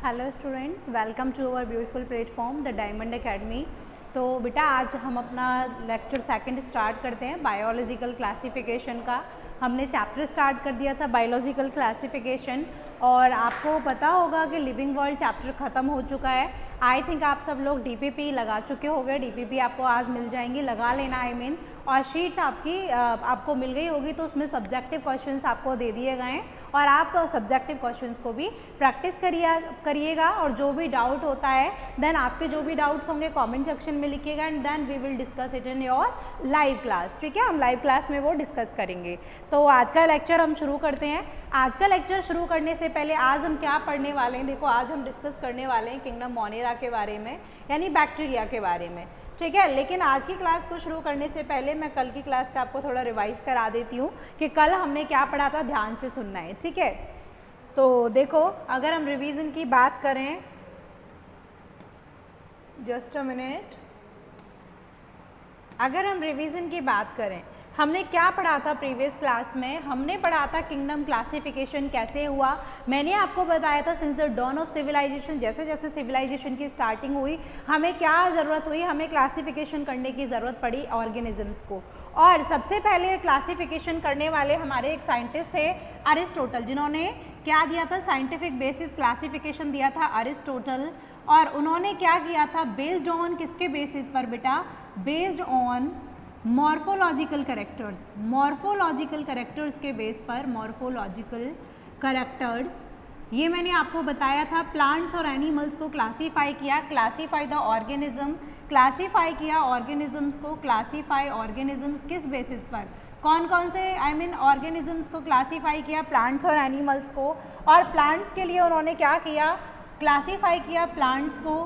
Hello students, welcome to our beautiful platform the diamond academy. तो बेटा आज हम अपना लेक्चर सेकंड स्टार्ट करते हैं बायोलॉजिकल क्लासिफिकेशन का। हमने चैप्टर स्टार्ट कर दिया था बायोलॉजिकल क्लासिफिकेशन और आपको पता होगा कि लिविंग वर्ल्ड चैप्टर ख़त्म हो चुका है। आई थिंक आप सब लोग डीपीपी लगा चुके होंगे। डीपीपी आपको आज मिल जाएंगी, लगा लेना और शीट्स आपको मिल गई होगी, तो उसमें सब्जेक्टिव क्वेश्चंस आपको दे दिए गए हैं और आप सब्जेक्टिव क्वेश्चंस को भी प्रैक्टिस करिएगा और जो भी डाउट होता है देन आपके जो भी डाउट्स होंगे कमेंट सेक्शन में लिखिएगा and then we will discuss it in your live class. ठीक है, हम लाइव क्लास में वो डिस्कस करेंगे। तो आज का लेक्चर हम शुरू करते हैं। आज का लेक्चर शुरू करने से पहले आज हम क्या पढ़ने वाले हैं, देखो आज हम डिस्कस करने वाले हैं किंगडम मोनेरा के बारे में, यानी बैक्टीरिया के बारे में। ठीक है, लेकिन आज की क्लास को शुरू करने से पहले मैं कल की क्लास का आपको थोड़ा रिवाइज करा देती हूँ कि कल हमने क्या पढ़ा था, ध्यान से सुनना है। ठीक है, तो देखो अगर हम रिवीजन की बात करें, जस्ट अ मिनट, अगर हम रिवीजन की बात करें, हमने क्या पढ़ा था प्रीवियस क्लास में, हमने पढ़ा था किंगडम क्लासिफिकेशन कैसे हुआ। मैंने आपको बताया था since the dawn of civilisation, जैसे जैसे सिविलाइजेशन की स्टार्टिंग हुई हमें क्या ज़रूरत हुई, हमें क्लासिफिकेशन करने की ज़रूरत पड़ी ऑर्गेनिजम्स को। और सबसे पहले क्लासिफिकेशन करने वाले हमारे एक साइंटिस्ट थे अरिस्टोटल, जिन्होंने क्या दिया था, साइंटिफिक बेसिस क्लासिफिकेशन दिया था अरिस्टोटल। और उन्होंने क्या किया था, बेस्ड ऑन किसके बेसिस पर बेटा, based on morphological characters, morphological characters के बेस पर, मॉर्फोलॉजिकल करेक्टर्स, ये मैंने आपको बताया था। प्लांट्स और एनिमल्स को क्लासीफाई किया, क्लासीफाई द ऑर्गेनिज्म, क्लासीफाई किया ऑर्गेनिजम्स को, क्लासीफाई ऑर्गेनिजम्स किस बेसिस पर, कौन कौन से ऑर्गेनिजम्स को क्लासीफाई किया, प्लांट्स और एनिमल्स को। और प्लांट्स के लिए उन्होंने क्या किया, क्लासीफाई किया प्लांट्स को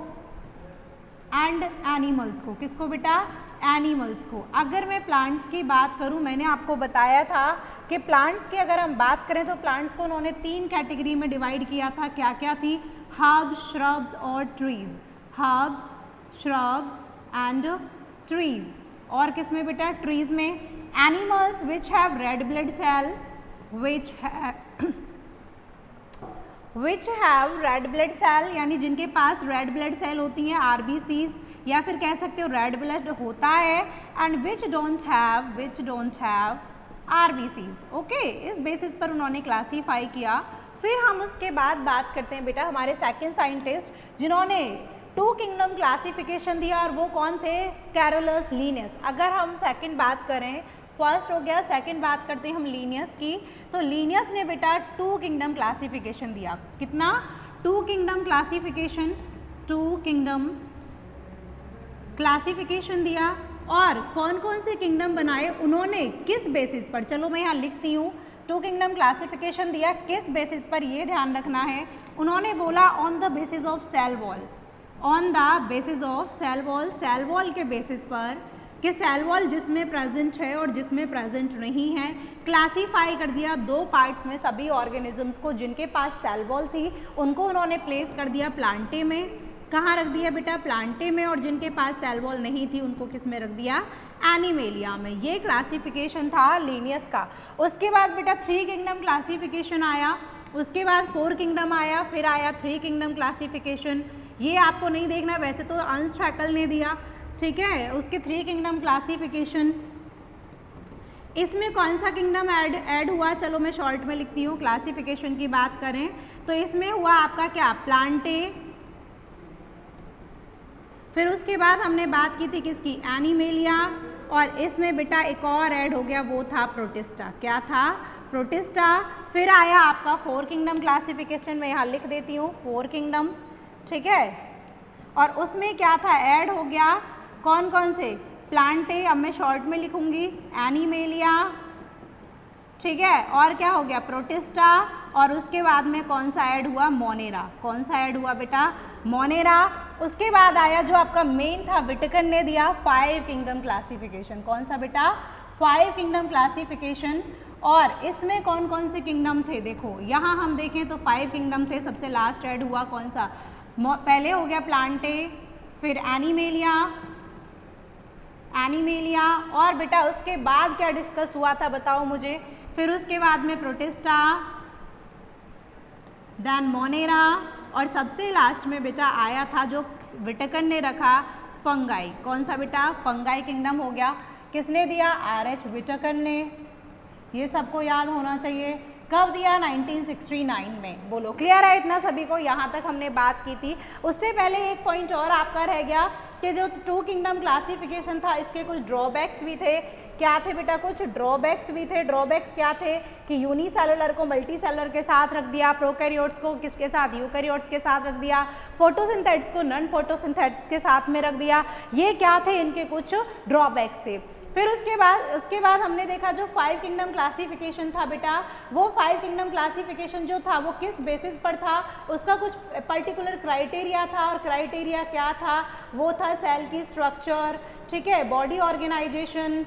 एंड एनिमल्स को। किसको बेटा, एनिमल्स को। अगर मैं प्लांट्स की बात करूं, मैंने आपको बताया था कि प्लांट्स की अगर हम बात करें तो प्लांट्स को उन्होंने 3 कैटेगरी में डिवाइड किया था। क्या क्या थी, हर्ब्स, श्रब्स और trees, herbs, shrubs and trees. और किस में बेटा, ट्रीज में। Animals which have red blood cell, which have red blood cell, यानी जिनके पास रेड ब्लड सेल होती हैं, आरबीसीज, या फिर कह सकते हो रेड ब्लड होता है। And which don't have RBCs. Okay, इस बेसिस पर उन्होंने क्लासीफाई किया। फिर हम उसके बाद बात करते हैं बेटा हमारे सेकंड साइंटिस्ट जिन्होंने 2 किंगडम क्लासिफिकेशन दिया, और वो कौन थे, कैरोलस लीनियस। अगर हम सेकंड बात करें, फर्स्ट हो गया, सेकंड बात करते हैं हम लीनियस की। तो लीनियस ने बेटा 2 किंगडम क्लासिफिकेशन दिया। कितना, 2 किंगडम क्लासिफिकेशन, 2 किंगडम क्लासिफिकेशन दिया। और कौन कौन से किंगडम बनाए उन्होंने, किस बेसिस पर, चलो मैं यहाँ लिखती हूँ। 2 किंगडम क्लासिफिकेशन दिया, किस बेसिस पर, ये ध्यान रखना है। उन्होंने बोला on the basis of cell wall, on the basis of cell wall, cell wall के बेसिस पर कि सेल वॉल जिसमें प्रेजेंट है और जिसमें प्रेजेंट नहीं है। क्लासीफाई कर दिया 2 पार्ट्स में सभी ऑर्गेनिजम्स को। जिनके पास सेल वॉल थी उनको उन्होंने प्लेस कर दिया प्लांटे में। कहाँ रख दिया बेटा, प्लांटे में। और जिनके पास सेल वॉल नहीं थी उनको किस में रख दिया, एनिमेलिया में। ये क्लासिफिकेशन था लीनियस का। उसके बाद बेटा 3 किंगडम क्लासिफिकेशन आया, उसके बाद 4 किंगडम आया, फिर आया 3 किंगडम क्लासिफिकेशन। ये आपको नहीं देखना, वैसे तो अर्नस्ट हैकेल ने दिया, ठीक है, उसके 3 किंगडम क्लासिफिकेशन। इसमें कौन सा किंगडम ऐड हुआ, चलो मैं शॉर्ट में लिखती हूँ। क्लासिफिकेशन की बात करें तो इसमें हुआ आपका क्या, प्लांटे। फिर उसके बाद हमने बात की थी किसकी, एनिमेलिया। और इसमें बेटा एक और ऐड हो गया, वो था प्रोटिस्टा। क्या था, प्रोटिस्टा। फिर आया आपका 4 किंगडम क्लासिफिकेशन, में यहाँ लिख देती हूँ 4 किंगडम, ठीक है। और उसमें क्या था, ऐड हो गया कौन कौन से, प्लांटे, अब मैं शॉर्ट में लिखूंगी, एनिमेलिया, ठीक है। और क्या हो गया, प्रोटिस्टा। और उसके बाद में कौन सा ऐड हुआ, मोनेरा। कौन सा ऐड हुआ बेटा, मोनेरा। उसके बाद आया जो आपका मेन था, विटकन ने दिया 5 किंगडम क्लासिफिकेशन। कौन सा बेटा, 5 किंगडम क्लासिफिकेशन। और इसमें कौन कौन से किंगडम थे, देखो यहाँ हम देखें तो 5 किंगडम थे। सबसे लास्ट ऐड हुआ कौन सा, पहले हो गया प्लांटे, फिर एनिमेलिया, एनिमेलिया। और बेटा उसके बाद क्या डिस्कस हुआ था बताओ मुझे, फिर उसके बाद में प्रोटिस्टा, देन मोनेरा, और सबसे लास्ट में बेटा आया था जो विटेकर ने रखा, फंगाई। कौन सा बेटा? फंगाई किंगडम हो गया। किसने दिया? RH विटेकर ने। ये सबको याद होना चाहिए। कब दिया? 1969 में। बोलो क्लियर है इतना सभी को? यहाँ तक हमने बात की थी। उससे पहले एक पॉइंट और आपका रह गया कि जो 2 किंगडम क्लासिफिकेशन था इसके कुछ ड्रॉबैक्स भी थे। क्या थे बेटा? कुछ ड्रॉबैक्स भी थे। ड्रॉबैक्स क्या थे? कि यूनिसेलुलर को मल्टीसेलुलर के साथ रख दिया, प्रोकैरियोट्स को किसके साथ? यूकैरियोट्स के साथ रख दिया, फोटोसिंथेटिक्स को नॉन फोटोसिंथेटिक्स के साथ में रख दिया। ये क्या थे? इनके कुछ ड्रॉबैक्स थे। फिर उसके बाद हमने देखा जो 5 किंगडम क्लासिफिकेशन था बेटा, वो 5 किंगडम क्लासिफिकेशन जो था वो किस बेसिस पर था? उसका कुछ पर्टिकुलर क्राइटेरिया था, और क्राइटेरिया क्या था? वो था सेल की स्ट्रक्चर, ठीक है, बॉडी ऑर्गेनाइजेशन,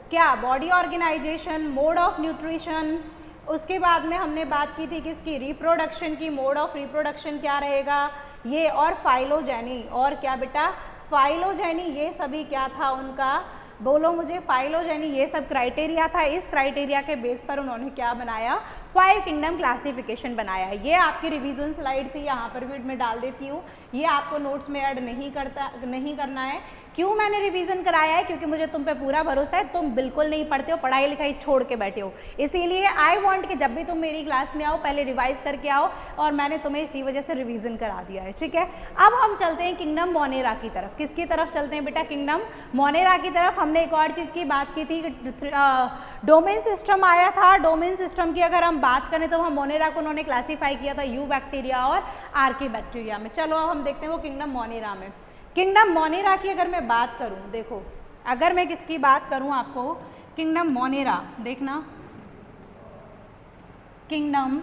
क्या? Body organisation, mode of nutrition. उसके बाद में हमने बात की थी किसकी? रिप्रोडक्शन की। मोड ऑफ रिप्रोडक्शन क्या रहेगा? ये, और फाइलोजेनी। और क्या बेटा? फाइलोजेनी। ये सभी क्या था उनका? बोलो मुझे। फाइलोजेनी, ये सब क्राइटेरिया था। इस क्राइटेरिया के बेस पर उन्होंने क्या बनाया? 5 किंगडम क्लासिफिकेशन बनाया। ये आपकी रिवीजन स्लाइड थी, यहाँ पर भी मैं डाल देती हूँ। ये आपको नोट्स में ऐड नहीं करना है। क्यों मैंने रिवीजन कराया है? क्योंकि मुझे तुम पे पूरा भरोसा है, तुम बिल्कुल नहीं पढ़ते हो, पढ़ाई लिखाई छोड़ के बैठे हो। इसीलिए आई वांट कि जब भी तुम मेरी क्लास में आओ पहले रिवाइज करके आओ, और मैंने तुम्हें इसी वजह से रिवीजन करा दिया है, ठीक है। अब हम चलते हैं किंगडम मोनेरा की तरफ। किसकी तरफ चलते हैं बेटा? किंगडम मोनेरा की तरफ। हमने एक और चीज़ की बात की थी, डोमेन सिस्टम आया था। डोमेन सिस्टम की अगर हम बात करें तो हम मोनेरा को उन्होंने क्लासीफाई किया था यू बैक्टीरिया और आर्की बैक्टीरिया में। चलो अब हम देखते हैं वो किंगडम मोनेरा में। किंगडम मोनेरा की अगर मैं बात करूं, देखो अगर मैं किसकी बात करूं आपको, किंगडम मोनेरा, देखना किंगडम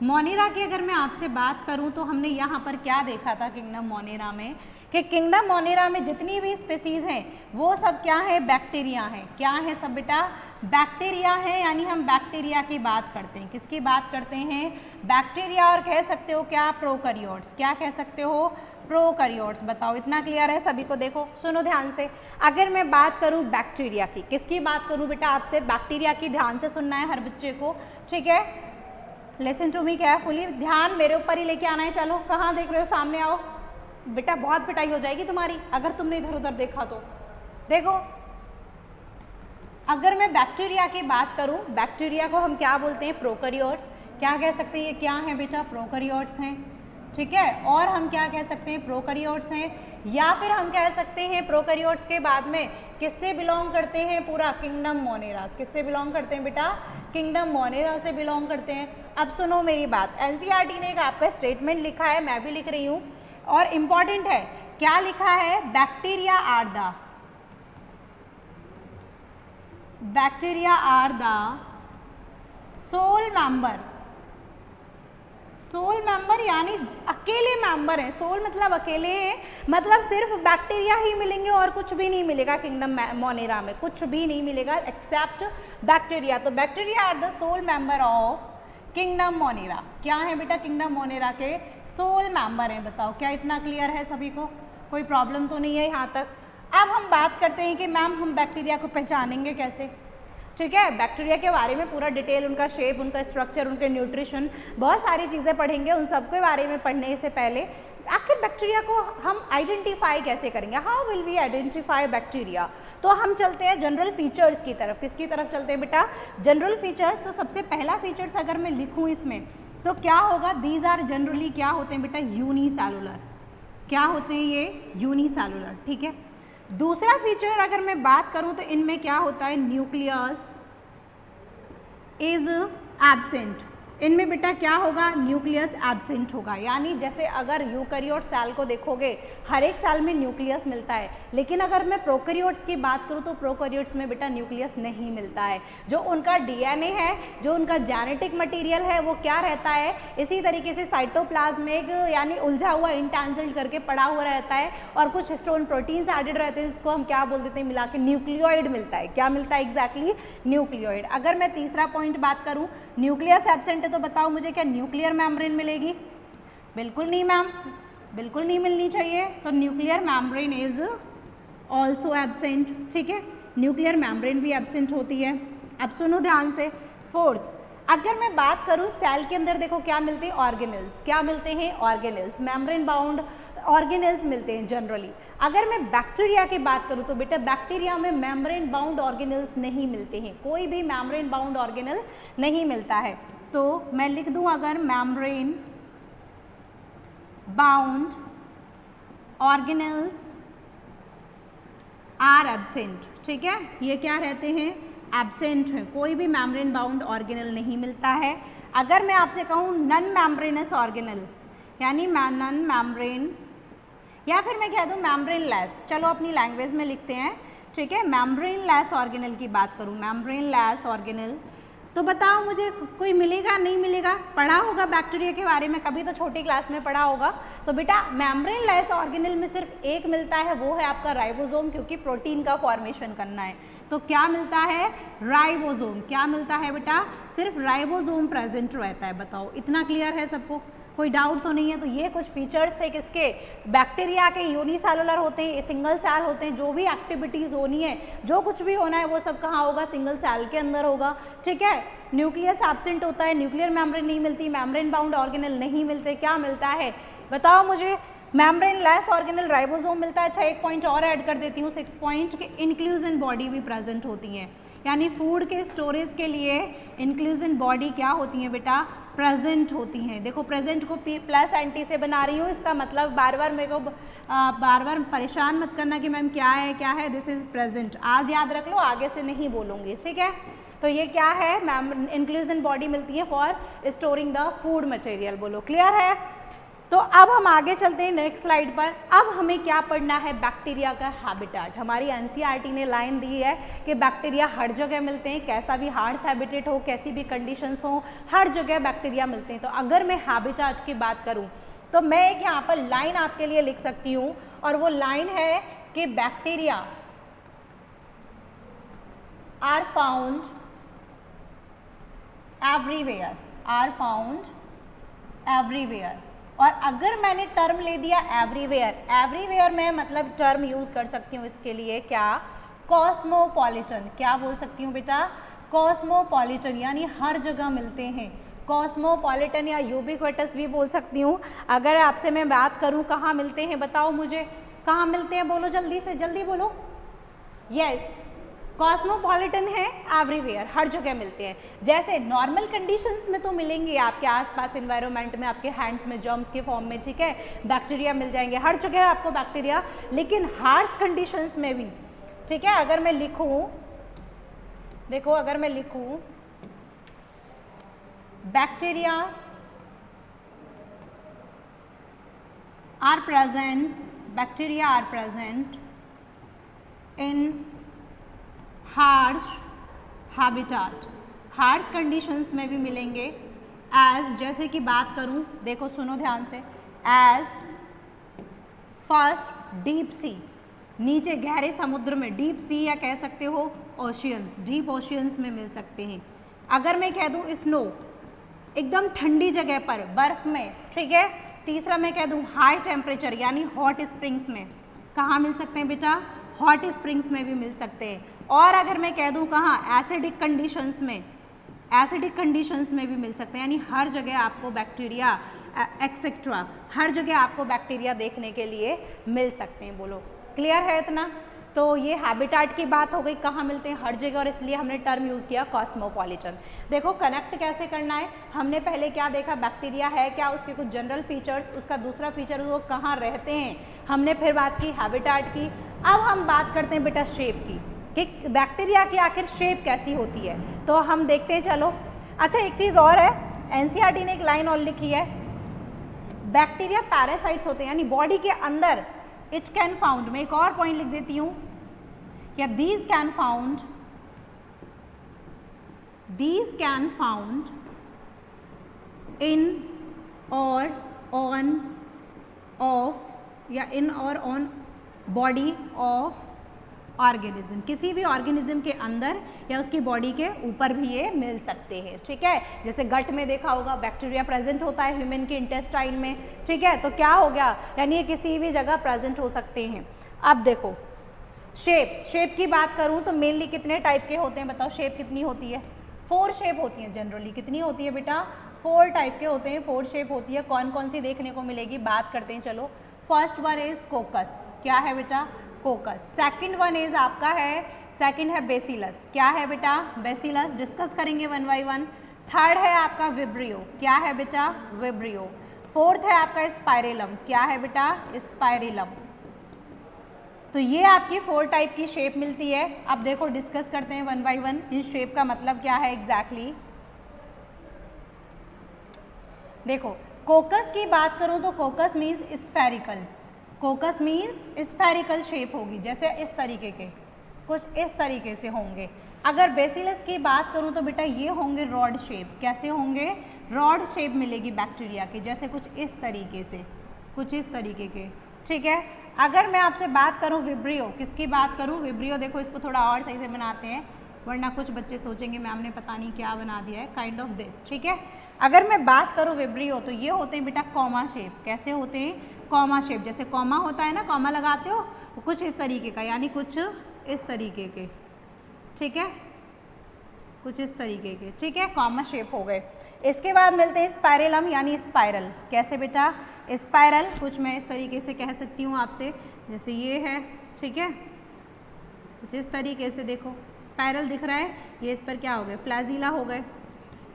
मोनेरा की अगर मैं आपसे बात करूं तो हमने यहाँ पर क्या देखा था किंगडम मोनेरा में, कि किंगडम मोनेरा में जितनी भी स्पीसीज हैं वो सब क्या है? बैक्टीरिया हैं। क्या है सब बेटा? बैक्टीरिया है। यानी हम बैक्टीरिया की बात करते हैं। किसकी बात करते हैं? बैक्टीरिया। और कह सकते हो क्या? प्रोकैरियोट्स। क्या कह सकते हो? प्रोकैरियोट्स। बताओ इतना क्लियर है सभी को? देखो सुनो ध्यान से। अगर मैं बात करूं बैक्टीरिया की, किसकी बात करूं बेटा आपसे? बैक्टीरिया की। ध्यान से सुनना है हर बच्चे को, ठीक है। लिसन टू मी केयरफुली, ध्यान मेरे ऊपर ही लेके आना है। चलो कहाँ देख रहे हो? सामने आओ बेटा, बहुत पिटाई हो जाएगी तुम्हारी अगर तुमने इधर उधर देखा तो। देखो अगर मैं बैक्टीरिया की बात करूं, बैक्टीरिया को हम क्या बोलते हैं? प्रोकैरियोट्स। क्या कह सकते हैं? ये क्या है बेटा? प्रोकैरियोट्स हैं, ठीक है। और हम क्या कह सकते हैं? प्रोकैरियोट्स हैं। या फिर हम कह सकते हैं प्रोकैरियोट्स के बाद में किससे बिलोंग करते हैं? पूरा किंगडम मोनेरा। किससे बिलोंग करते हैं बेटा? किंगडम मोनेरा से बिलोंग करते हैं। अब सुनो मेरी बात, एनसीईआरटी ने एक आपका स्टेटमेंट लिखा है, मैं भी लिख रही हूँ, और इम्पॉर्टेंट है। क्या लिखा है? Bacteria are the sole member, यानी अकेले मेंबर है। सोल मतलब अकेले हैं, मतलब सिर्फ बैक्टीरिया ही मिलेंगे और कुछ भी नहीं मिलेगा किंगडम मोनेरा में, कुछ भी नहीं मिलेगा एक्सेप्ट बैक्टीरिया। तो bacteria are the sole member of kingdom Monera. क्या है बेटा? किंगडम मोनेरा के सोल मेंबर हैं। बताओ क्या इतना क्लियर है सभी को? कोई प्रॉब्लम तो नहीं है यहाँ तक? अब हम बात करते हैं कि मैम हम बैक्टीरिया को पहचानेंगे कैसे, ठीक है। बैक्टीरिया के बारे में पूरा डिटेल, उनका शेप, उनका स्ट्रक्चर, उनके न्यूट्रिशन, बहुत सारी चीज़ें पढ़ेंगे। उन सब के बारे में पढ़ने से पहले आखिर बैक्टीरिया को हम आइडेंटिफाई कैसे करेंगे? How will we identify bacteria? तो हम चलते हैं जनरल फीचर्स की तरफ। किसकी तरफ चलते हैं बेटा? General features. तो सबसे पहला फीचर्स अगर मैं लिखूँ इसमें तो क्या होगा? दीज आर जनरली क्या होते हैं बेटा? यूनिसेलुलर। क्या होते हैं ये? यूनिसेलुलर, ठीक है। दूसरा फीचर अगर मैं बात करूं तो इनमें क्या होता है? Nucleus is absent. इनमें बेटा क्या होगा? न्यूक्लियस एब्सेंट होगा। यानी जैसे अगर यूकैरियोट सेल को देखोगे, हर एक सेल में न्यूक्लियस मिलता है, लेकिन अगर मैं प्रोकैरियोट्स की बात करूँ तो प्रोकैरियोट्स में बेटा न्यूक्लियस नहीं मिलता है। जो उनका डीएनए है, जो उनका जेनेटिक मटेरियल है, वो क्या रहता है? इसी तरीके से साइटोप्लाज्मिक यानी उलझा हुआ, इंटेंजल्ड करके पड़ा हुआ रहता है, और कुछ हिस्टोन प्रोटीन्स एडेड रहते हैं, जिसको हम क्या बोल देते हैं? मिला के न्यूक्लियोइड मिलता है। क्या मिलता है? Exactly nucleoid. अगर मैं तीसरा पॉइंट बात करूँ, न्यूक्लियस एब्सेंट है, तो बताओ मुझे क्या न्यूक्लियर मेम्ब्रेन मिलेगी? बिल्कुल नहीं मैम, बिल्कुल नहीं मिलनी चाहिए। तो nuclear membrane is also absent, ठीक है। न्यूक्लियर मेम्ब्रेन भी एब्सेंट होती है। अब सुनो ध्यान से। फोर्थ, अगर मैं बात करूं सेल के अंदर देखो क्या मिलते हैं, ऑर्गेनेल्स। क्या मिलते हैं, ऑर्गेनेल्स। मेम्ब्रेन बाउंड ऑर्गेनेल्स मिलते हैं जनरली। अगर मैं बैक्टीरिया की बात करूं तो बेटा बैक्टीरिया में मेम्ब्रेन बाउंड ऑर्गेनेल्स नहीं मिलते हैं, कोई भी मेम्ब्रेन बाउंड ऑर्गेनल नहीं मिलता है। तो मैं लिख दूं अगर membrane bound organelles are absent, ठीक है, ये क्या रहते हैं, एब्सेंट है, कोई भी मेम्ब्रेन बाउंड ऑर्गेनल नहीं मिलता है। अगर मैं आपसे कहूँ नन मेम्ब्रेनस ऑर्गेनल यानी नन मेम्ब्रेन, या फिर मैं कह दूँ मेम्ब्रेन लेस, चलो अपनी लैंग्वेज में लिखते हैं, ठीक है, मेम्ब्रेन लेस ऑर्गेनल की बात करूँ, मेम्ब्रेन लेस ऑर्गेनल, तो बताओ मुझे कोई मिलेगा नहीं मिलेगा? पढ़ा होगा बैक्टीरिया के बारे में, कभी तो छोटी क्लास में पढ़ा होगा। तो बेटा मेम्ब्रेन लेस ऑर्गेनल में सिर्फ एक मिलता है, वो है आपका राइबोसोम, क्योंकि प्रोटीन का फॉर्मेशन करना है। तो क्या मिलता है, राइबोसोम। क्या मिलता है बेटा, सिर्फ राइबोसोम प्रेजेंट रहता है। बताओ इतना क्लियर है सबको, कोई डाउट तो नहीं है? तो ये कुछ फीचर्स थे किसके, बैक्टीरिया के। यूनिसेलुलर होते हैं, सिंगल सेल होते हैं, जो भी एक्टिविटीज़ होनी है, जो कुछ भी होना है वो सब कहाँ होगा, सिंगल सेल के अंदर होगा, ठीक है। न्यूक्लियस एब्सेंट होता है, न्यूक्लियर मेम्ब्रेन नहीं मिलती, मेम्ब्रेन बाउंड ऑर्गेनल नहीं मिलते, क्या मिलता है बताओ मुझे, मेम्ब्रेन लेस ऑर्गेनल राइबोसोम मिलता है। अच्छा एक पॉइंट और ऐड कर देती हूँ, 6 पॉइंट के इंक्लूजन बॉडी भी प्रेजेंट होती हैं, यानी फूड के स्टोरेज के लिए इंक्लूजन बॉडी क्या होती हैं बेटा, प्रेजेंट होती हैं। देखो प्रेजेंट को P प्लस एंटी से बना रही हूँ, इसका मतलब बार बार मेरे को बार बार परेशान मत करना कि मैम क्या है, दिस इज प्रेजेंट। आज याद रख लो, आगे से नहीं बोलूँगी, ठीक है। तो ये क्या है, मैम इंक्लूजन बॉडी मिलती है for storing the food material. बोलो क्लियर है? तो अब हम आगे चलते हैं नेक्स्ट स्लाइड पर। अब हमें क्या पढ़ना है, बैक्टीरिया का हैबिटेट। हमारी एनसीईआरटी ने लाइन दी है कि बैक्टीरिया हर जगह मिलते हैं, कैसा भी हार्ड हैबिटेट हो, कैसी भी कंडीशंस हो, हर जगह बैक्टीरिया मिलते हैं। तो अगर मैं हैबिटेट की बात करूं तो मैं एक यहाँ पर लाइन आपके लिए लिख सकती हूँ, और वो लाइन है कि bacteria are found everywhere, are found everywhere. और अगर मैंने टर्म ले दिया एवरीवेयर, एवरीवेयर में मतलब टर्म यूज कर सकती हूँ इसके लिए क्या, कॉस्मोपॉलिटन। क्या बोल सकती हूँ बेटा, कॉस्मोपॉलिटन, यानी हर जगह मिलते हैं। कॉस्मोपॉलिटन या यूबिक्विटस भी बोल सकती हूँ। अगर आपसे मैं बात करूँ कहाँ मिलते हैं, बताओ मुझे कहाँ मिलते हैं, बोलो जल्दी से, जल्दी बोलो। यस, कॉस्मोपॉलिटन है, एवरीवेयर, हर जगह मिलते हैं। जैसे नॉर्मल कंडीशंस में तो मिलेंगे आपके आसपास एनवायरनमेंट में, आपके हैंड्स में जर्म्स के फॉर्म में, ठीक है, बैक्टीरिया मिल जाएंगे हर जगह आपको बैक्टीरिया, लेकिन हार्श कंडीशंस में भी, ठीक है। अगर मैं लिखूं, देखो अगर मैं लिखूं bacteria are present in harsh habitat, harsh conditions में भी मिलेंगे। एज, जैसे कि बात करूं, देखो सुनो ध्यान से, एज फर्स्ट डीप सी, नीचे गहरे समुद्र में, डीप सी या कह सकते हो ओशियंस, डीप ओशियंस में मिल सकते हैं। अगर मैं कह दूं स्नो, एकदम ठंडी जगह पर, बर्फ में, ठीक है। तीसरा मैं कह दूं हाई टेम्परेचर यानी हॉट स्प्रिंग्स में, कहाँ मिल सकते हैं बेटा, हॉट स्प्रिंग्स में भी मिल सकते हैं। और अगर मैं कह दूं कहाँ, एसिडिक कंडीशंस में, एसिडिक कंडीशंस में भी मिल सकते हैं, यानी हर जगह आपको बैक्टीरिया एक्सेट्रा, हर जगह आपको बैक्टीरिया देखने के लिए मिल सकते हैं। बोलो क्लियर है इतना? तो ये हैबिटेट की बात हो गई, कहाँ मिलते हैं, हर जगह, और इसलिए हमने टर्म यूज़ किया कॉस्मोपॉलिटन। देखो कनेक्ट कैसे करना है, हमने पहले क्या देखा, बैक्टीरिया है क्या, उसके कुछ जनरल फीचर्स, उसका दूसरा फीचर वो कहाँ रहते हैं, हमने फिर बात की हैबिटेट की। अब हम बात करते हैं बेटा शेप की, कि बैक्टीरिया की आखिर शेप कैसी होती है, तो हम देखते हैं चलो। अच्छा एक चीज़ और है, एनसीईआरटी ने एक लाइन और लिखी है, बैक्टीरिया पैरासाइट्स होते हैं, यानी बॉडी के अंदर इट कैन फाउंड, मैं एक और पॉइंट लिख देती हूँ, या these can found in or on of, या in or on body of organism, किसी भी ऑर्गेनिज्म के अंदर या उसकी बॉडी के ऊपर भी ये मिल सकते हैं, ठीक है। जैसे गट में देखा होगा बैक्टीरिया प्रेजेंट होता है ह्यूमन के इंटेस्टाइन में, ठीक है। तो क्या हो गया, यानी ये किसी भी जगह प्रेजेंट हो सकते हैं। अब देखो शेप की बात करूं तो मेनली कितने टाइप के होते हैं, बताओ शेप कितनी होती है, 4 शेप होती हैं जनरली। कितनी होती है बेटा? 4 टाइप के होते हैं, 4 शेप होती है। कौन कौन सी देखने को मिलेगी बात करते हैं। चलो, फर्स्ट वन इज कोकस। क्या है बेटा? कोकस। सेकंड वन इज आपका है, सेकंड है बेसिलस। क्या है बेटा? बेसिलस। डिस्कस करेंगे वन बाई वन। थर्ड है आपका विब्रियो। क्या है बेटा? विब्रियो। फोर्थ है आपका स्पाइरेलम। क्या है बेटा? स्पाइरेलम। तो ये आपकी 4 टाइप की शेप मिलती है। अब देखो डिस्कस करते हैं वन बाई वन, इस शेप का मतलब क्या है एग्जैक्टली। देखो, कोकस की बात करूं तो कोकस means spherical. कोकस means spherical shape होगी, जैसे इस तरीके के, कुछ इस तरीके से होंगे। अगर बेसिलस की बात करूं तो बेटा ये होंगे रॉड शेप। कैसे होंगे? रॉड शेप मिलेगी बैक्टीरिया की, जैसे कुछ इस तरीके से, कुछ इस तरीके के। ठीक है। अगर मैं आपसे बात करूं विब्रियो, किसकी बात करूं? विब्रियो। देखो इसको थोड़ा और सही से बनाते हैं, वरना कुछ बच्चे सोचेंगे मैम ने पता नहीं क्या बना दिया है। Kind of this. ठीक है। अगर मैं बात करूं विब्रियो तो ये होते हैं बेटा कॉमा शेप। कैसे होते हैं? Comma shape. जैसे कॉमा होता है ना, कॉमा लगाते हो, कुछ इस तरीके का, यानी कुछ इस तरीके के। ठीक है, कुछ इस तरीके के। ठीक है, कॉमा शेप हो गए। इसके बाद मिलते हैं स्पाइरेलम यानी स्पाइरल। कैसे बेटा? स्पाइरल। कुछ मैं इस तरीके से कह सकती हूँ आपसे, जैसे ये है। ठीक है, कुछ इस तरीके से देखो स्पाइरल दिख रहा है। ये इस पर क्या हो गए? फ्लैजिला हो गए।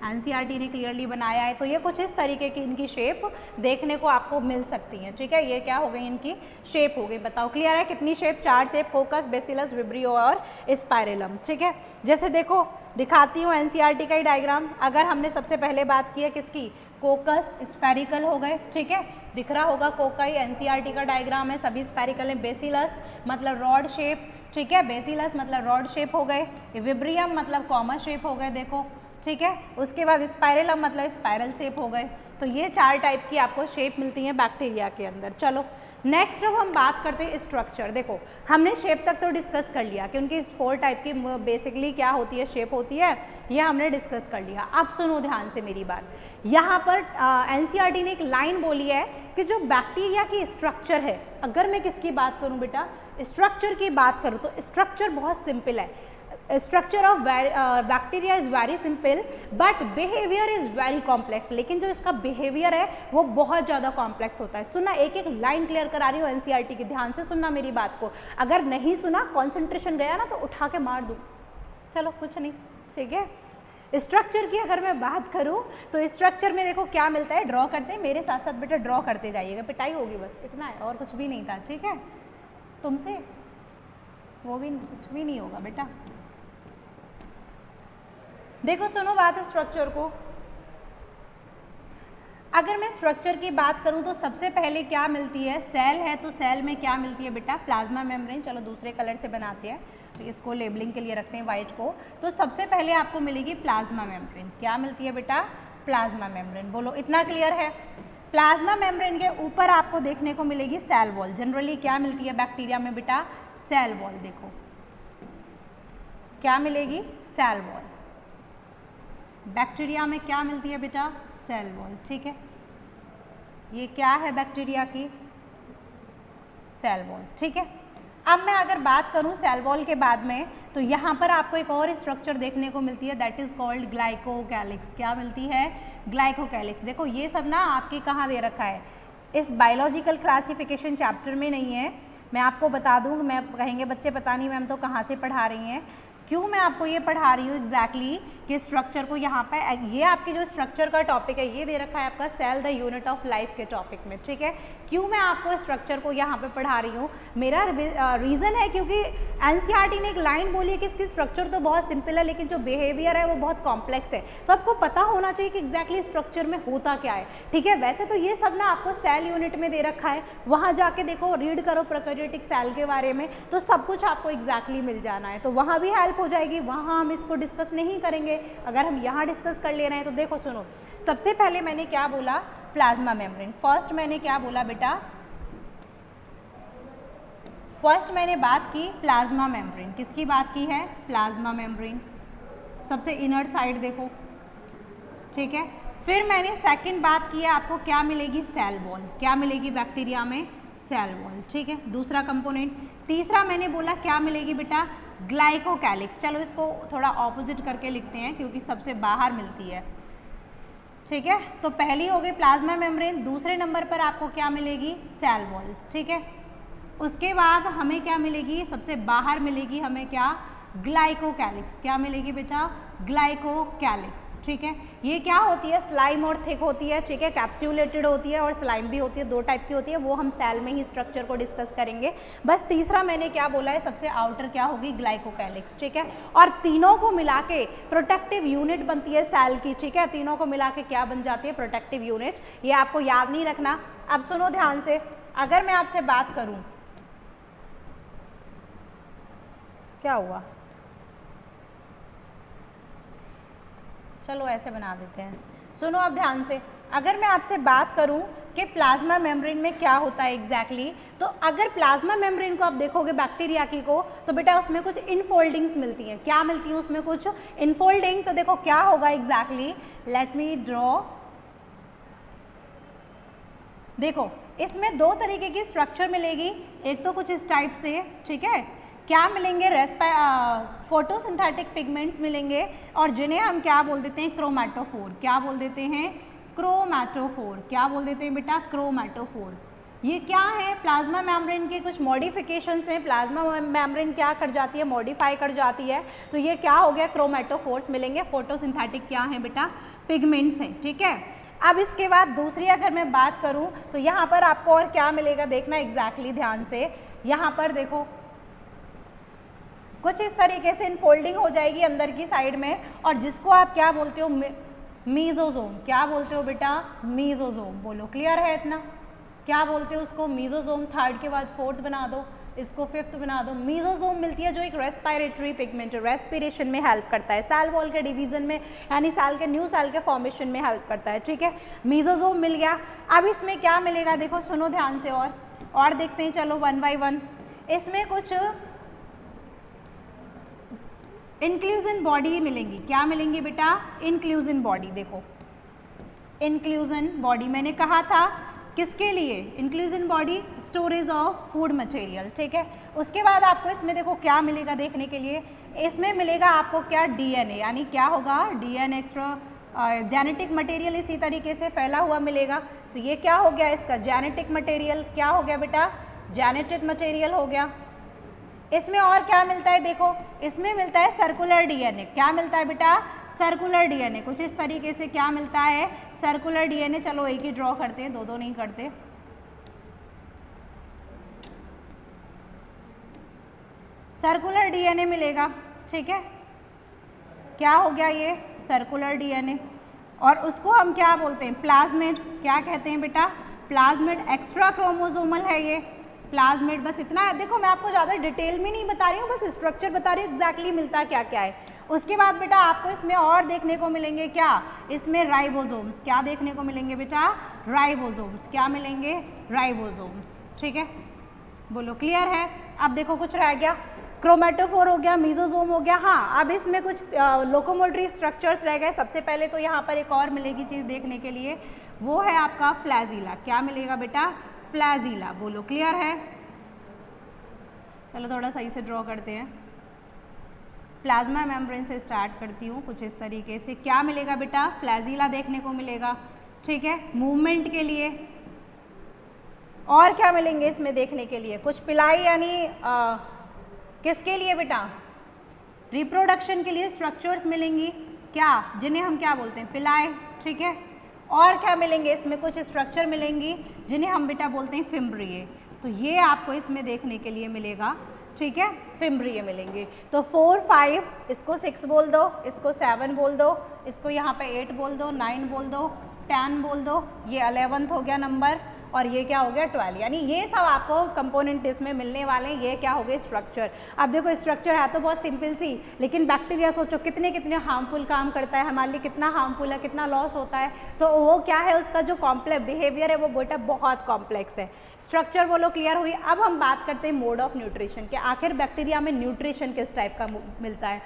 एनसीईआरटी ने क्लियरली बनाया है। तो ये कुछ इस तरीके की इनकी शेप देखने को आपको मिल सकती है। ठीक है, ये क्या हो गई? इनकी शेप हो गई। बताओ क्लियर है? कितनी शेप? 4 शेप, कोकस, बेसिलस, विब्रियो और स्पाइरेलम। ठीक है, जैसे देखो दिखाती हूँ एनसीईआरटी का ही डायग्राम। अगर हमने सबसे पहले बात की है किसकी? कोकस, स्फेरिकल हो गए। ठीक है, दिख रहा होगा कोकाई, एनसीईआरटी का डायग्राम है, सभी स्फेरिकल है। बेसिलस मतलब रॉड शेप। ठीक है, बेसिलस मतलब रॉड शेप हो गए। विब्रियम मतलब कॉमा शेप हो गए। देखो, ठीक है। उसके बाद स्पाइरेलम मतलब स्पाइरल शेप हो गए। तो ये 4 टाइप की आपको शेप मिलती है बैक्टीरिया के अंदर। चलो नेक्स्ट अब हम बात करते हैं स्ट्रक्चर। देखो हमने शेप तक तो डिस्कस कर लिया कि उनकी 4 टाइप की बेसिकली क्या होती है, शेप होती है, ये हमने डिस्कस कर लिया। अब सुनो ध्यान से मेरी बात। यहाँ पर एनसीईआरटी ने एक लाइन बोली है कि जो बैक्टीरिया की स्ट्रक्चर है, अगर मैं किसकी बात करूँ बेटा? स्ट्रक्चर की बात करूँ तो स्ट्रक्चर बहुत सिंपल है। Structure of bacteria is very simple but behaviour is very complex. लेकिन जो इसका बिहेवियर है वो बहुत ज़्यादा कॉम्प्लेक्स होता है। सुनना, एक एक लाइन क्लियर करा रही हूँ एनसीईआरटी की, ध्यान से सुनना मेरी बात को। अगर नहीं सुना, कंसंट्रेशन गया ना तो उठा के मार दूँ। चलो कुछ नहीं, ठीक है। स्ट्रक्चर की अगर मैं बात करूँ तो स्ट्रक्चर में देखो क्या मिलता है, ड्रॉ करते हैं। मेरे साथ साथ बेटा ड्रॉ करते जाइएगा, पिटाई होगी बस, इतना है और कुछ भी नहीं था। ठीक है, तुमसे वो भी कुछ भी नहीं होगा बेटा। देखो सुनो बात स्ट्रक्चर को। अगर मैं स्ट्रक्चर की बात करूं तो सबसे पहले क्या मिलती है? सेल है तो सेल में क्या मिलती है बेटा? Plasma membrane. चलो दूसरे कलर से बनाते हैं, तो इसको लेबलिंग के लिए रखते हैं वाइट को। तो सबसे पहले आपको मिलेगी प्लाज्मा मेम्ब्रेन। क्या मिलती है बेटा? Plasma membrane. बोलो इतना क्लियर है? प्लाज्मा मेम्ब्रेन के ऊपर आपको देखने को मिलेगी सेल वॉल। जनरली क्या मिलती है बैक्टीरिया में बेटा? Cell wall. देखो क्या मिलेगी? Cell wall. बैक्टीरिया में क्या मिलती है बेटा? Cell wall. ठीक है, ये क्या है बैक्टीरिया की? Cell wall. ठीक है, अब मैं अगर बात करूं सेल वॉल के बाद में तो यहाँ पर आपको एक और स्ट्रक्चर देखने को मिलती है, दैट इज कॉल्ड ग्लाइकोकैलिक्स। क्या मिलती है? ग्लाइकोकैलिक्स। देखो ये सब ना आपके कहाँ दे रखा है? इस बायोलॉजिकल क्लासिफिकेशन चैप्टर में नहीं है। मैं आपको बता दूँ, मैं कहेंगे बच्चे पता नहीं मैम तो कहाँ से पढ़ा रही हैं। क्यों मैं आपको ये पढ़ा रही हूँ एग्जैक्टली कि स्ट्रक्चर को यहाँ पे, ये आपकी जो स्ट्रक्चर का टॉपिक है ये दे रखा है आपका cell the unit of life के टॉपिक में। ठीक है, क्यों मैं आपको स्ट्रक्चर को यहाँ पे पढ़ा रही हूँ? मेरा रीज़न है क्योंकि एनसीईआरटी ने एक लाइन बोली है कि इसकी स्ट्रक्चर तो बहुत सिंपल है लेकिन जो बिहेवियर है वो बहुत कॉम्प्लेक्स है। तो आपको पता होना चाहिए कि एग्जैक्टली स्ट्रक्चर में होता क्या है। ठीक है, वैसे तो ये सब ना आपको सेल यूनिट में दे रखा है, वहाँ जाके देखो, रीड करो प्रोकैरियोटिक सेल के बारे में, तो सब कुछ आपको एग्जैक्टली मिल जाना है। तो वहाँ भी हेल्प हो जाएगी, वहाँ हम इसको डिस्कस नहीं करेंगे। अगर हम यहाँ डिस्कस कर ले रहे हैं तो देखो सुनो, सबसे पहले मैंने क्या बोला? Plasma membrane. फर्स्ट मैंने क्या बोला बेटा? फर्स्ट मैंने बात की प्लाज्मा मेम्ब्रेन। किसकी बात की है? प्लाज्मा मेम्ब्रेन, सबसे इनर साइड देखो। ठीक है, फिर मैंने सेकंड बात की है, आपको क्या मिलेगी? Cell wall. क्या मिलेगी बैक्टीरिया में? Cell wall. ठीक है, दूसरा कंपोनेंट। तीसरा मैंने बोला क्या मिलेगी बेटा? ग्लाइकोकैलिक्स। चलो इसको थोड़ा ऑपोजिट करके लिखते हैं क्योंकि सबसे बाहर मिलती है, ठीक है। तो पहली हो गई प्लाज्मा मेम्ब्रेन, दूसरे नंबर पर आपको क्या मिलेगी, सेल वॉल, ठीक है। उसके बाद हमें क्या मिलेगी, सबसे बाहर मिलेगी हमें क्या, ग्लाइकोकैलिक्स। क्या मिलेगी बेटा, ग्लाइकोकैलिक्स, ठीक है। ये क्या होती है, स्लाइम और थिक होती है, ठीक है, कैप्सूलेटेड होती है और स्लाइम भी होती है, दो टाइप की होती है, वो हम सेल में ही स्ट्रक्चर को डिस्कस करेंगे। बस तीसरा मैंने क्या बोला है, सबसे आउटर क्या होगी, ग्लाइकोकैलिक्स, ठीक है। और तीनों को मिला के प्रोटेक्टिव यूनिट बनती है सेल की, ठीक है। तीनों को मिला के क्या बन जाती है, प्रोटेक्टिव यूनिट। ये आपको याद नहीं रखना। अब सुनो ध्यान से, अगर मैं आपसे बात करूं, क्या हुआ, चलो ऐसे बना देते हैं। सुनो अब ध्यान से, अगर मैं आपसे बात करूं कि प्लाज्मा मेम्ब्रेन में क्या होता है एग्जैक्टली, तो अगर प्लाज्मा मेम्ब्रेन को आप देखोगे बैक्टीरिया की को, तो बेटा उसमें कुछ इनफोल्डिंग्स मिलती हैं। क्या मिलती हैं उसमें, कुछ इनफोल्डिंग। तो देखो क्या होगा एग्जैक्टली, लेट मी ड्रॉ। देखो इसमें दो तरीके की स्ट्रक्चर मिलेगी, एक तो कुछ इस टाइप से, ठीक है। क्या मिलेंगे, फोटोसिंथेटिक पिगमेंट्स मिलेंगे और जिन्हें हम क्या बोल देते हैं, क्रोमैटोफोर। क्या बोल देते हैं, क्रोमैटोफोर। क्या बोल देते हैं बेटा, क्रोमैटोफोर। ये क्या है, प्लाज्मा मेम्ब्रेन के कुछ मॉडिफिकेशंस हैं। प्लाज्मा मेम्ब्रेन क्या कर जाती है, मॉडिफाई कर जाती है। तो ये क्या हो गया, क्रोमैटोफोर्स मिलेंगे। फोटोसिंथेटिक क्या है बेटा, पिगमेंट्स हैं, ठीक है। अब इसके बाद दूसरी अगर मैं बात करूं तो यहाँ पर आपको और क्या मिलेगा, देखना एग्जैक्टली ध्यान से। यहाँ पर देखो कुछ इस तरीके से इनफोल्डिंग हो जाएगी अंदर की साइड में, और जिसको आप क्या बोलते हो, मीजोजोम। क्या बोलते हो बेटा, मीजोजोम। बोलो क्लियर है इतना, क्या बोलते हो उसको, मीजोजोम। थर्ड के बाद फोर्थ बना दो, इसको फिफ्थ बना दो। मीजोजोम मिलती है जो एक रेस्पिरेटरी पिगमेंट है, रेस्पिरेशन में हेल्प करता है, सेल वॉल के डिवीजन में, यानी सेल के न्यू सेल के फॉर्मेशन में हेल्प करता है, ठीक है। मीजोजोम मिल गया। अब इसमें क्या मिलेगा, देखो सुनो ध्यान से, और देखते हैं, चलो वन बाय वन। इसमें कुछ इंक्लूजन बॉडी मिलेंगी। क्या मिलेंगी बेटा, इंक्लूजन बॉडी। देखो इंक्लूजन बॉडी मैंने कहा था किसके लिए, inclusion body, storage of food material, ठीक है। उसके बाद आपको इसमें देखो क्या मिलेगा देखने के लिए, इसमें मिलेगा आपको क्या, डीएनए, यानी क्या होगा, डीएनए एक्स्ट्रा जेनेटिक मटेरियल इसी तरीके से फैला हुआ मिलेगा। तो ये क्या हो गया इसका, जेनेटिक मटेरियल। क्या हो गया बेटा, जेनेटिक मटेरियल हो गया। इसमें और क्या मिलता है, देखो इसमें मिलता है सर्कुलर डीएनए। क्या मिलता है बेटा, सर्कुलर डीएनए। कुछ इस तरीके से क्या मिलता है, सर्कुलर डीएनए। चलो एक ही ड्रॉ करते हैं, दो दो नहीं करते। सर्कुलर डीएनए मिलेगा, ठीक है। क्या हो गया ये, सर्कुलर डीएनए। और उसको हम क्या बोलते हैं, प्लाज्मिड। क्या कहते हैं बेटा, प्लाज्मिड। एक्स्ट्रा क्रोमोसोमल है ये प्लाज्मिड। बस इतना है, देखो मैं आपको ज़्यादा डिटेल में नहीं बता रही हूँ, बस स्ट्रक्चर बता रही हूँ एग्जैक्टली मिलता क्या क्या है। उसके बाद बेटा आपको इसमें और देखने को मिलेंगे क्या, इसमें राइबोसोम्स। क्या देखने को मिलेंगे बेटा, राइबोसोम्स। क्या मिलेंगे, राइबोसोम्स, ठीक है। बोलो क्लियर है। अब देखो कुछ रह गया, क्रोमैटोफोर हो गया, मीजोसोम हो गया। हाँ अब इसमें कुछ लोकोमोटरी स्ट्रक्चर्स रह गए। सबसे पहले तो यहाँ पर एक और मिलेगी चीज़ देखने के लिए, वो है आपका फ्लैजिला। क्या मिलेगा बेटा, फ्लैजिला। बोलो क्लियर है। चलो थोड़ा सही से ड्रॉ करते हैं। प्लाज्मा मेम्ब्रेन से स्टार्ट करती हूँ कुछ इस तरीके से। क्या मिलेगा बेटा, फ्लैजिला देखने को मिलेगा, ठीक है, मूवमेंट के लिए। और क्या मिलेंगे इसमें देखने के लिए, कुछ पिलाई, यानी किसके लिए बेटा, रिप्रोडक्शन के लिए स्ट्रक्चर्स मिलेंगी। क्या, जिन्हें हम क्या बोलते हैं, पिलाई, ठीक है। और क्या मिलेंगे इसमें, कुछ स्ट्रक्चर मिलेंगी जिन्हें हम बेटा बोलते हैं फिम्ब्रिए। तो ये आपको इसमें देखने के लिए मिलेगा, ठीक है, फिम्ब्रिए मिलेंगे। तो 4, 5, इसको 6 बोल दो, इसको 7 बोल दो, इसको यहाँ पे 8 बोल दो, 9 बोल दो, 10 बोल दो, ये 11th हो गया नंबर, और ये क्या हो गया 12। यानी ये सब आपको कंपोनेंट इसमें मिलने वाले हैं। ये क्या हो गए, स्ट्रक्चर। अब देखो स्ट्रक्चर है तो बहुत सिंपल सी, लेकिन बैक्टीरिया सोचो कितने कितने हार्मफुल काम करता है हमारे लिए, कितना हार्मफुल है, कितना लॉस होता है। तो वो क्या है, उसका जो कॉम्प्लेक्स बिहेवियर है वो बेटा बहुत कॉम्प्लेक्स है। स्ट्रक्चर बोलो क्लियर हुई। अब हम बात करते हैं मोड ऑफ न्यूट्रिशन के, आखिर बैक्टीरिया में न्यूट्रिशन किस टाइप का मिलता है।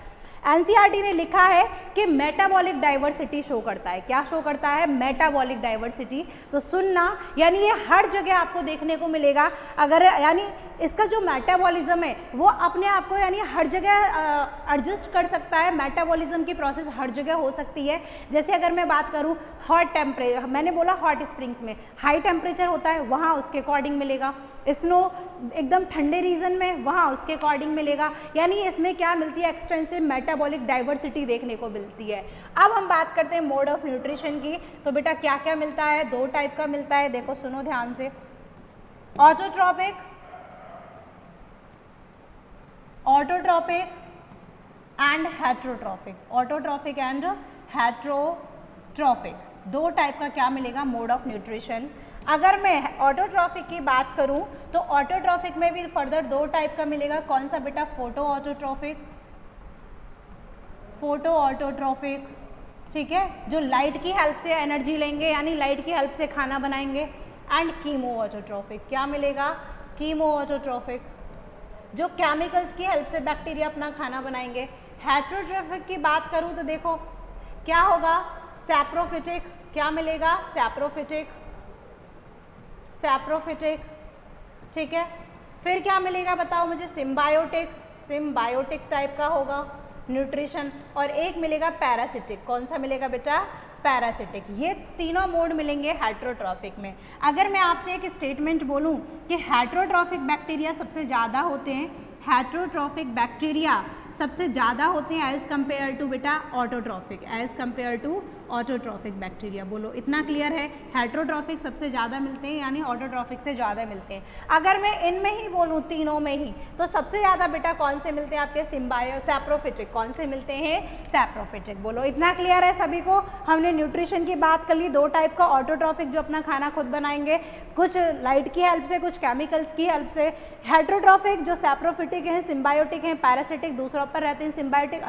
एनसीईआरटी ने लिखा है कि मेटाबॉलिक डाइवर्सिटी शो करता है। क्या शो करता है? Metabolic diversity. तो सुनना, यानी ये हर जगह आपको देखने को मिलेगा। अगर यानी इसका जो मेटाबॉलिज्म है वो अपने आप को यानी हर जगह एडजस्ट कर सकता है। मेटाबॉलिज्म की प्रोसेस हर जगह हो सकती है। जैसे अगर मैं बात करूं हॉट टेम्परेचर, मैंने बोला हॉट स्प्रिंग्स में हाई टेम्परेचर होता है, वहाँ उसके अकॉर्डिंग मिलेगा। स्नो एकदम ठंडे रीजन में, वहाँ उसके अकॉर्डिंग मिलेगा। यानी इसमें क्या मिलती है? एक्सटेंसिव मेटाबॉलिक डाइवर्सिटी देखने को मिलती है। अब हम बात करते हैं मोड ऑफ न्यूट्रिशन की। तो बेटा क्या क्या मिलता है? 2 टाइप का मिलता है। देखो सुनो ध्यान से, autotrophic and heterotrophic. Autotrophic and heterotrophic 2 type का क्या मिलेगा? Mode of nutrition. अगर मैं ऑटोट्रॉपिक की बात करूं तो ऑटोट्रॉपिक में भी फर्दर 2 टाइप का मिलेगा। कौन सा बेटा? फोटो ऑटोट्रॉपिक, ठीक है, जो लाइट की हेल्प से एनर्जी लेंगे यानी लाइट की हेल्प से खाना बनाएंगे। एंड कीमो ऑटोट्रॉपिक, क्या मिलेगा? कीमो ऑटोट्रॉपिक, जो केमिकल्स की हेल्प से बैक्टीरिया अपना खाना बनाएंगे। हेट्रोट्रॉपिक की बात करूं तो देखो क्या होगा? सैप्रोफिटिक, क्या मिलेगा? सैप्रोफिटिक, ठीक है। फिर क्या मिलेगा बताओ मुझे? सिम्बायोटिक टाइप का होगा न्यूट्रिशन। और एक मिलेगा पैरासिटिक। कौन सा मिलेगा बेटा? पैरासिटिक। ये तीनों मोड मिलेंगे हेट्रोट्रॉपिक में। अगर मैं आपसे एक स्टेटमेंट बोलूं कि हेट्रोट्रॉपिक बैक्टीरिया सबसे ज़्यादा होते हैं, हेट्रोट्रॉपिक बैक्टीरिया सबसे ज़्यादा होते हैं एज़ कम्पेयर टू बेटा ऑटोट्रॉपिक बैक्टीरिया। बोलो इतना क्लियर है? हेट्रोट्रॉपिक सबसे ज़्यादा मिलते हैं यानी ऑटोट्रॉपिक से ज़्यादा मिलते हैं। अगर मैं इनमें ही बोलूँ तीनों में ही तो सबसे ज़्यादा बेटा कौन से मिलते हैं आपके? सैप्रोफिटिक। कौन से मिलते हैं? सैप्रोफिटिक। बोलो इतना क्लियर है सभी को? हमने न्यूट्रिशन की बात कर ली। 2 टाइप का, ऑटोट्रॉपिक जो अपना खाना खुद बनाएंगे, कुछ लाइट की हेल्प से, कुछ केमिकल्स की हेल्प से। हेट्रोट्रॉपिक जो सैप्रोफिटिक हैं, सिम्बायोटिक हैं, पैरासिटिक दूसरों पर रहते हैं, सिम्बायोटिक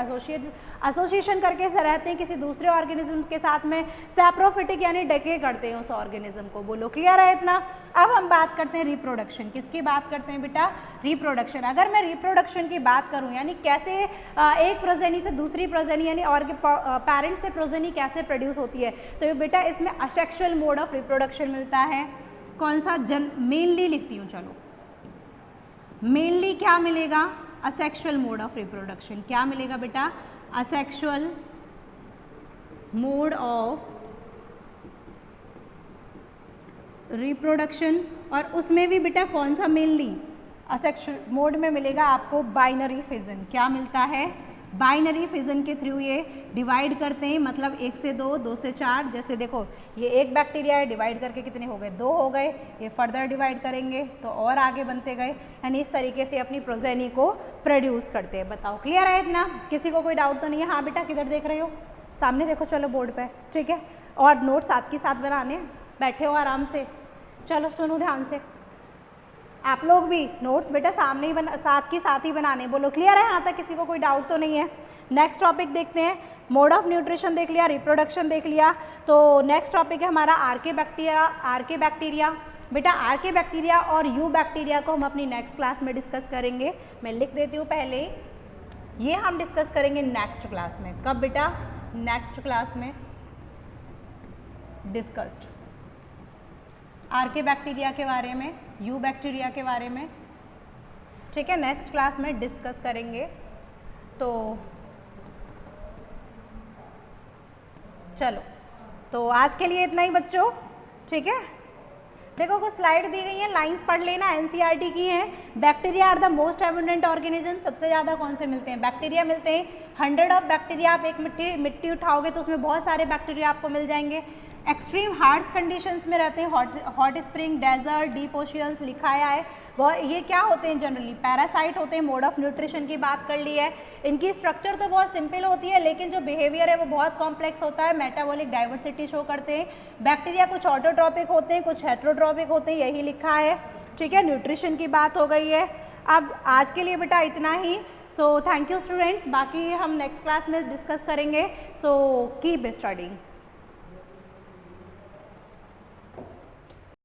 एसोसिएशन करके रहते हैं किसी दूसरे ऑर्गेनिज्म के साथ में, सैप्रोफिटिक यानी डेके करते हैं उस ऑर्गेनिज्म को। बोलो क्लियर है इतना? अब हम बात करते हैं रिप्रोडक्शन। किसकी बात करते हैं बेटा? रिप्रोडक्शन। अगर मैं रिप्रोडक्शन की बात करूं यानी कैसे एक प्रोजेनी से दूसरी प्रोजेनी यानी और पेरेंट से प्रोजेनी कैसे प्रोड्यूस होती है, तो बेटा इसमें असेक्सुअल मोड ऑफ रिप्रोडक्शन मिलता है। कौन सा? मेनली लिखती हूँ, चलो मेनली क्या मिलेगा? Asexual mode of reproduction. क्या मिलेगा बेटा? Asexual mode of reproduction. और उसमें भी बेटा कौन सा? मेनली असेक्सुअल मोड में मिलेगा आपको बाइनरी फिजन। क्या मिलता है? बाइनरी फिजन के थ्रू ये डिवाइड करते हैं, मतलब 1 से 2, 2 से 4। जैसे देखो ये एक बैक्टीरिया है, डिवाइड करके कितने हो गए? 2 हो गए। ये फर्दर डिवाइड करेंगे तो और आगे बनते गए, यानी इस तरीके से अपनी प्रोजेनी को प्रोड्यूस करते हैं। बताओ क्लियर है इतना? किसी को कोई डाउट तो नहीं है? हाँ बेटा किधर देख रहे हो? सामने देखो, चलो बोर्ड पे, ठीक है। और नोट साथ के साथ बनाने, बैठे हो आराम से, चलो सुनो ध्यान से। आप लोग भी नोट्स बेटा सामने ही साथ ही बनाने। बोलो क्लियर है यहाँ तक? किसी को कोई डाउट तो नहीं है? नेक्स्ट टॉपिक देखते हैं। मोड ऑफ न्यूट्रिशन देख लिया, रिप्रोडक्शन देख लिया, तो नेक्स्ट टॉपिक है हमारा आर्के बैक्टीरिया। बेटा आर्के बैक्टीरिया और यू बैक्टीरिया को हम अपनी नेक्स्ट क्लास में डिस्कस करेंगे। मैं लिख देती हूँ पहले, ये हम डिस्कस करेंगे नेक्स्ट क्लास में। कब बेटा? नेक्स्ट क्लास में डिस्कस्ड आर्के बैक्टीरिया के बारे में, यू बैक्टीरिया के बारे में, ठीक है, नेक्स्ट क्लास में डिस्कस करेंगे। तो चलो, तो आज के लिए इतना ही बच्चों, ठीक है। देखो कुछ स्लाइड दी गई हैं, लाइंस पढ़ लेना, एनसीईआरटी की हैं। Bacteria are the most abundant organism. सबसे ज़्यादा कौन से मिलते हैं? बैक्टीरिया मिलते हैं। 100 ऑफ बैक्टीरिया, आप एक मिट्टी उठाओगे तो उसमें बहुत सारे बैक्टीरिया आपको मिल जाएंगे। एक्सट्रीम हार्श कंडीशंस में रहते हैं, hot spring, desert, deep oceans लिखा है। ये क्या होते हैं? जनरली पैरासाइट होते हैं। मोड ऑफ न्यूट्रिशन की बात कर ली है। इनकी स्ट्रक्चर तो बहुत सिंपल होती है, लेकिन जो बिहेवियर है वो बहुत कॉम्प्लेक्स होता है। मेटाबॉलिक डाइवर्सिटी शो करते हैं। बैक्टीरिया कुछ ऑटोट्रॉपिक होते हैं, कुछ हेट्रोट्रॉपिक होते हैं, यही लिखा है, ठीक है। न्यूट्रिशन की बात हो गई है। अब आज के लिए बेटा इतना ही। सो थैंक यू स्टूडेंट्स, बाकी हम नेक्स्ट क्लास में डिस्कस करेंगे। So keep studying.